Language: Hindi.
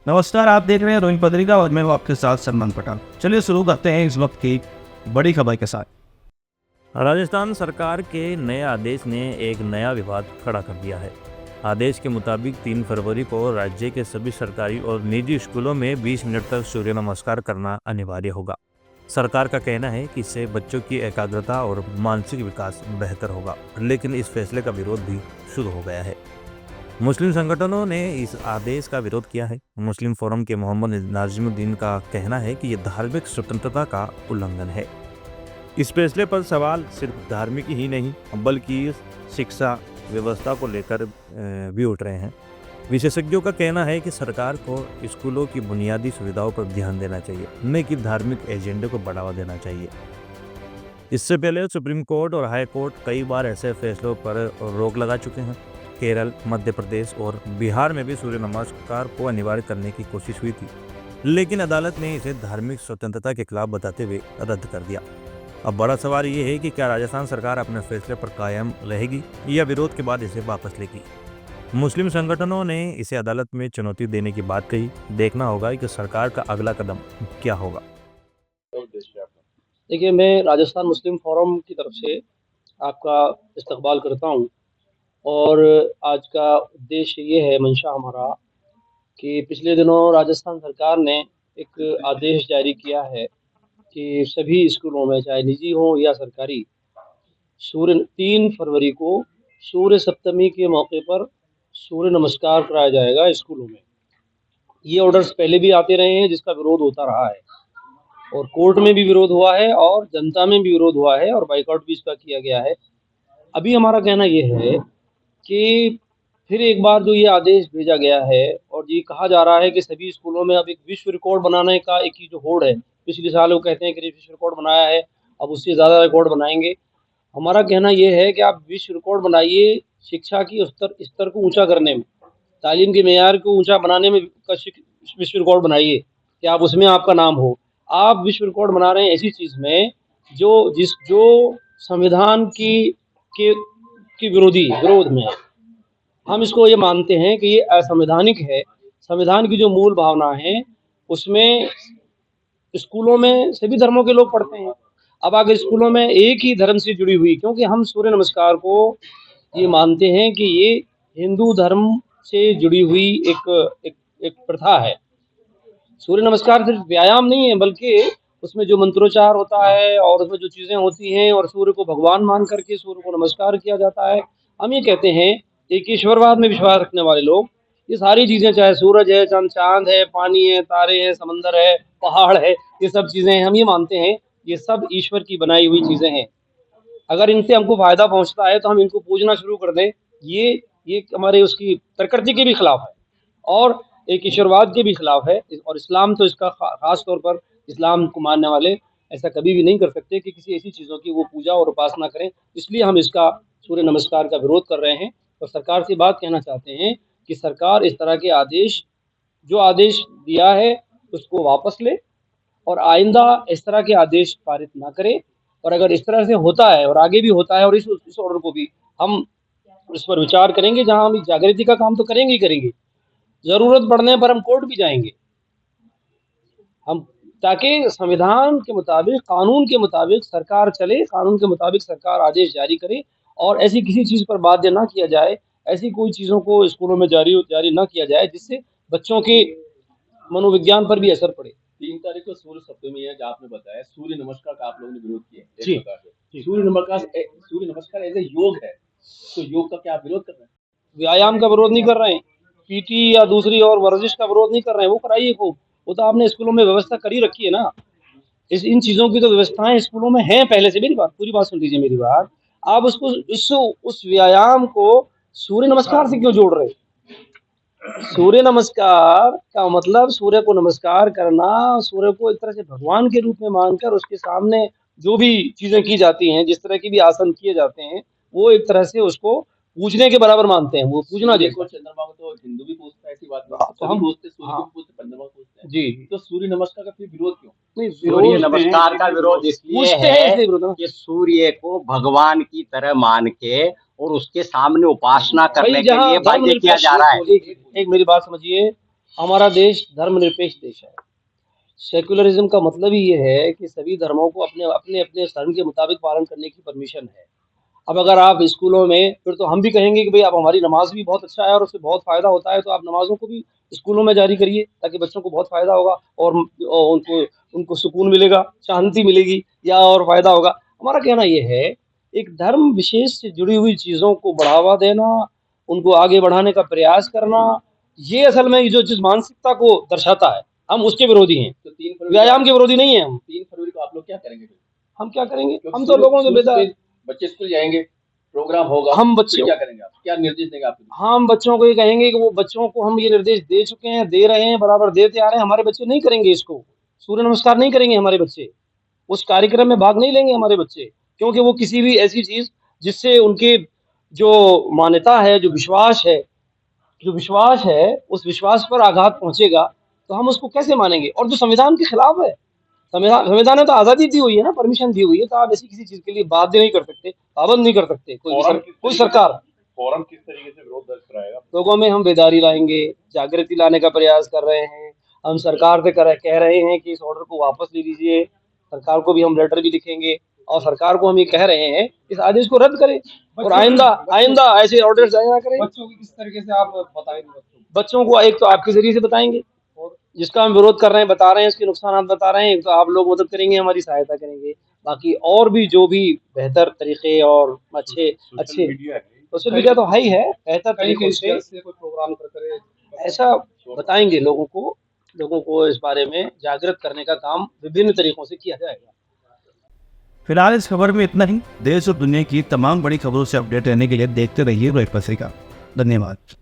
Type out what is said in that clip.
नमस्कार, आप देख रहे हैं रोहित पत्रिका और मैं हूं आपके साथ सलमान पठान। चलिए शुरू करते हैं इस वक्त की बड़ी खबर के साथ। राजस्थान सरकार के नए आदेश ने एक नया विवाद खड़ा कर दिया है। आदेश के मुताबिक 3 फरवरी को राज्य के सभी सरकारी और निजी स्कूलों में 20 मिनट तक सूर्य नमस्कार करना अनिवार्य होगा। सरकार का कहना है कि इससे बच्चों की एकाग्रता और मानसिक विकास बेहतर होगा, लेकिन इस फैसले का विरोध भी शुरू हो गया है। मुस्लिम संगठनों ने इस आदेश का विरोध किया है। मुस्लिम फोरम के मोहम्मद नाजिमुद्दीन का कहना है कि यह धार्मिक स्वतंत्रता का उल्लंघन है। इस फैसले पर सवाल सिर्फ धार्मिक ही नहीं बल्कि शिक्षा व्यवस्था को लेकर भी उठ रहे हैं। विशेषज्ञों का कहना है कि सरकार को स्कूलों की बुनियादी सुविधाओं पर ध्यान देना चाहिए, न कि धार्मिक एजेंडे को बढ़ावा देना चाहिए। इससे पहले सुप्रीम कोर्ट और हाई कोर्ट कई बार ऐसे फैसलों पर रोक लगा चुके हैं। केरल, मध्य प्रदेश और बिहार में भी सूर्य नमस्कार को अनिवार्य करने की कोशिश हुई थी, लेकिन अदालत ने इसे धार्मिक स्वतंत्रता के खिलाफ बताते हुए रद्द कर दिया। अब बड़ा सवाल ये है कि क्या राजस्थान सरकार अपने फैसले पर कायम रहेगी या विरोध के बाद इसे वापस लेगी। मुस्लिम संगठनों ने इसे अदालत में चुनौती देने की बात कही। देखना होगा कि सरकार का अगला कदम क्या होगा। देखिए, मैं राजस्थान मुस्लिम फोरम की तरफ से आपका इस्तकबाल करता हूं और आज का उद्देश्य ये है, मंशा हमारा, कि पिछले दिनों राजस्थान सरकार ने एक आदेश जारी किया है कि सभी स्कूलों में, चाहे निजी हो या सरकारी, 3 फरवरी को सूर्य सप्तमी के मौके पर सूर्य नमस्कार कराया जाएगा स्कूलों में। ये ऑर्डर्स पहले भी आते रहे हैं, जिसका विरोध होता रहा है और कोर्ट में भी विरोध हुआ है और जनता में भी विरोध हुआ है और बाइकआउट भी इसका किया गया है। अभी हमारा कहना ये है कि फिर एक बार जो ये आदेश भेजा गया है और ये कहा जा रहा है कि सभी स्कूलों में अब एक विश्व रिकॉर्ड बनाने का एक ही जो होड़ है, पिछले साल वो कहते हैं कि विश्व रिकॉर्ड बनाया है, अब उससे ज़्यादा रिकॉर्ड बनाएंगे। हमारा कहना ये है कि आप विश्व रिकॉर्ड बनाइए शिक्षा की स्तर को ऊंचा करने में, तालीम के मेयार को ऊंचा बनाने में विश्व रिकॉर्ड बनाइए कि आप उसमें आपका नाम हो। आप विश्व रिकॉर्ड बना रहे हैं ऐसी चीज़ में जो संविधान की विरोध में है। हम इसको ये मानते हैं कि ये असंवैधानिक है। संविधान की जो मूल भावना है उसमें स्कूलों में सभी धर्मों के लोग पढ़ते हैं। अब अगर स्कूलों में एक ही धर्म से जुड़ी हुई, क्योंकि हम सूर्य नमस्कार को ये मानते हैं कि ये हिंदू धर्म से जुड़ी हुई एक प्रथा है। सूर्य नमस्कार सिर्फ व्यायाम नहीं है, बल्कि उसमें जो मंत्रोच्चार होता है और उसमें जो चीज़ें होती हैं और सूर्य को भगवान मान करके सूर्य को नमस्कार किया जाता है। हम ये कहते हैं, एक ईश्वरवाद में विश्वास रखने वाले लोग, ये सारी चीज़ें, चाहे सूरज है, चांद है, पानी है, तारे हैं, समंदर है, पहाड़ है, ये सब चीज़ें हम ये मानते हैं ये सब ईश्वर की बनाई हुई चीज़ें हैं। अगर इनसे हमको फ़ायदा पहुँचता है तो हम इनको पूजना शुरू कर दें, ये हमारे उसकी प्रकृति के भी खिलाफ है और एक ईश्वरवाद के भी खिलाफ है। और इस्लाम तो इसका ख़ास तौर पर इस्लाम को मानने वाले ऐसा कभी भी नहीं कर सकते कि किसी ऐसी चीज़ों की वो पूजा और उपासना करें। इसलिए हम इसका सूर्य नमस्कार का विरोध कर रहे हैं और सरकार से बात कहना चाहते हैं कि सरकार इस तरह के जो आदेश दिया है उसको वापस ले और आइंदा इस तरह के आदेश पारित ना करे। और अगर इस तरह से होता है और आगे भी होता है और इस ऑर्डर को भी हम इस पर विचार करेंगे, जहां हम जागृति का काम तो करेंगे ही करेंगे, ज़रूरत पड़ने पर हम कोर्ट भी जाएंगे, हम, ताकि संविधान के मुताबिक, कानून के मुताबिक सरकार चले, कानून के मुताबिक सरकार आदेश जारी करे और ऐसी किसी चीज़ पर बाध्य ना किया जाए, ऐसी कोई चीज़ों को स्कूलों में जारी ना किया जाए जिससे बच्चों के मनोविज्ञान पर भी असर पड़े। 3 तारीख को सूर्य सप्तमी है, जो आपने बताया सूर्य नमस्कार का आप लोगों ने विरोध किया है। जी। सूर्य नमस्कार एज ए योग है, तो योग का क्या आप विरोध कर रहे हैं? व्यायाम का विरोध नहीं कर रहे हैं, पीटी या दूसरी और वर्जिश का विरोध नहीं कर रहे हैं, वो कराइए खूब, वो तो आपने स्कूलों में व्यवस्था करी रखी है ना। इन चीज़ों की तो व्यवस्थाएं स्कूलों में हैं पहले से। मेरी बात, पूरी बात सुन लीजिए मेरी बात। आप उस व्यायाम को सूर्य नमस्कार से क्यों जोड़ रहे हैं? सूर्य नमस्कार का मतलब सूर्य को नमस्कार करना, सूर्य को एक तरह से भगवान के रूप में मानकर उसके सामने जो भी चीज़ें की जाती हैं, जिस तरह के भी आसन किए जाते हैं, वो एक तरह से उसको पूजने के बराबर मानते हैं, वो पूजना जैसा। चंद्रमा को तो हिंदू भी पूछता है, ऐसी बात नहीं। तो हम पूछते, सूर्य को पूछते, चंद्रमा को पूछते हैं। जी, तो सूर्य नमस्कार का फिर विरोध क्यों? नहीं, सूर्य नमस्कार का विरोध इसलिए पूछते हैं इसलिए विरोध है कि सूर्य को भगवान की तरह मान के और उसके सामने उपासना करने के लिए बाध्य किया जा रहा है। एक मेरी बात समझिए, हमारा देश धर्मनिरपेक्ष देश है। सेक्युलरिज्म का मतलब ही ये है कि सभी धर्मों को अपने अपने अपने धर्म के मुताबिक पालन करने की परमिशन है। अब अगर आप स्कूलों में, फिर तो हम भी कहेंगे कि भाई आप, हमारी नमाज भी बहुत अच्छा है और उससे बहुत फ़ायदा होता है, तो आप नमाज़ों को भी स्कूलों में जारी करिए, ताकि बच्चों को बहुत फ़ायदा होगा और उनको उनको सुकून मिलेगा, शांति मिलेगी या और फ़ायदा होगा। हमारा कहना ये है, एक धर्म विशेष से जुड़ी हुई चीज़ों को बढ़ावा देना, उनको आगे बढ़ाने का प्रयास करना, ये असल में जो जिस मानसिकता को दर्शाता है, हम उसके विरोधी हैं। तो 3 फरवरी व्यायाम के विरोधी नहीं है हम। 3 फरवरी को आप लोग क्या करेंगे फिर? हम क्या करेंगे? क्योंकि हम तो लोगों से स्कूल बेदार, से बच्चे स्कूल जाएंगे, प्रोग्राम होगा, हम फिर बच्चों क्या करेंगे आप? क्या निर्देश देंगे आप? हम बच्चों को ये कहेंगे कि वो, बच्चों को हम ये निर्देश दे चुके हैं, दे रहे हैं, बराबर देते आ रहे हैं। हमारे बच्चे नहीं करेंगे इसको, सूर्य नमस्कार नहीं करेंगे हमारे बच्चे, उस कार्यक्रम में भाग नहीं लेंगे हमारे बच्चे, क्योंकि वो किसी भी ऐसी चीज़ जिससे उनके जो मान्यता है, जो विश्वास है, उस विश्वास पर आघात पहुँचेगा, तो हम उसको कैसे मानेंगे? और जो संविधान के खिलाफ है। संविधान ने तो आज़ादी दी हुई है ना, परमिशन दी हुई है, तो आप ऐसी किसी चीज़ के लिए बाध्य नहीं कर सकते, पाबंद नहीं कर सकते कोई सरकार। फोरम किस तरीके से विरोध दर्ज कराएगा? लोगों में हम बेदारी लाएंगे, जागृति लाने का प्रयास कर रहे हैं। हम सरकार से कह रहे हैं कि इस ऑर्डर को वापस ले लीजिए। सरकार को भी हम लेटर भी लिखेंगे और सरकार को हम ये कह रहे हैं, इस आदेश को रद्द करें और आइंदा ऐसे ऑर्डर जारी ना करें। बच्चों की किस तरीके से आप बताएंगे? बच्चों को एक तो आपके जरिए से बताएंगे, और जिसका हम विरोध कर रहे हैं, बता रहे हैं, इसके नुकसान बता रहे हैं, एक तो आप लोग मदद करेंगे, हमारी सहायता करेंगे। बाकी और भी जो भी बेहतर तरीके और अच्छे सोशल मीडिया तो है ही है, बेहतर तरीके से कोई प्रोग्राम कर ऐसा बताएंगे लोगों को इस बारे में जागृत करने का काम विभिन्न तरीकों से किया जाएगा। फिलहाल इस खबर में इतना ही। देश और दुनिया की तमाम बड़ी खबरों से अपडेट रहने के लिए देखते रहिए रोहित पत्रिका। धन्यवाद।